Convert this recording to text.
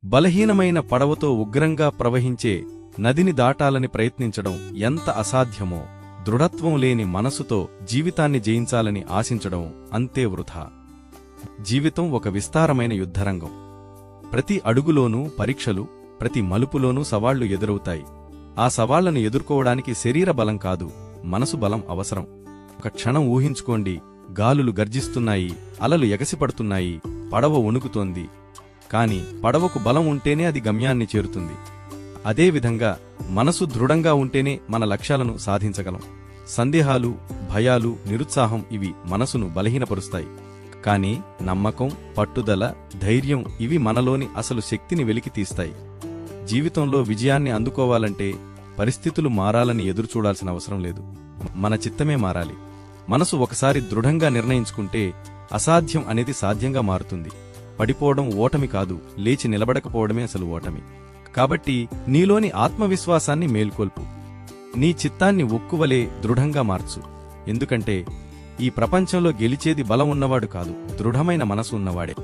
బలహీనమైన పడవతో ఉగ్రంగా ప్రవహించే నదిని దాటాలని ప్రయత్నించడం ఎంత అసాధ్యమో, దృఢత్వం లేని మనసుతో జీవితాన్ని జయించాలని ఆశించడం అంతే వృథా. జీవితం ఒక విస్తారమైన యుద్ధరంగం. ప్రతి అడుగులోనూ పరీక్షలు, ప్రతి మలుపులోనూ సవాళ్లు ఎదురవుతాయి. ఆ సవాళ్లను ఎదుర్కోవడానికి శరీర బలం కాదు, మనసు బలం అవసరం. ఒక క్షణం ఊహించుకోండి, గాలులు గర్జిస్తున్నాయి, అలలు ఎగసిపడుతున్నాయి, పడవ వణుకుతోంది. కాని పడవకు బలం ఉంటేనే అది గమ్యాన్ని చేరుతుంది. అదేవిధంగా మనసు దృఢంగా ఉంటేనే మన లక్ష్యాలను సాధించగలం. సందేహాలు, భయాలు, నిరుత్సాహం ఇవి మనసును బలహీనపరుస్తాయి. కాని నమ్మకం, పట్టుదల, ధైర్యం ఇవి మనలోని అసలు శక్తిని వెలికితీస్తాయి. జీవితంలో విజయాన్ని అందుకోవాలంటే పరిస్థితులు మారాలని ఎదురుచూడాల్సిన అవసరం లేదు. మన చిత్తమే మారాలి. మనసు ఒకసారి దృఢంగా నిర్ణయించుకుంటే అసాధ్యం అనేది సాధ్యంగా మారుతుంది. పడిపోవడం ఓటమి కాదు, లేచి నిలబడకపోవడమే అసలు ఓటమి. కాబట్టి నీలోని ఆత్మవిశ్వాసాన్ని మేల్కొల్పు. నీ చిత్తాన్ని ఉక్కువలే దృఢంగా మార్చు. ఎందుకంటే ఈ ప్రపంచంలో గెలిచేది బలం ఉన్నవాడు కాదు, దృఢమైన మనసు ఉన్నవాడే.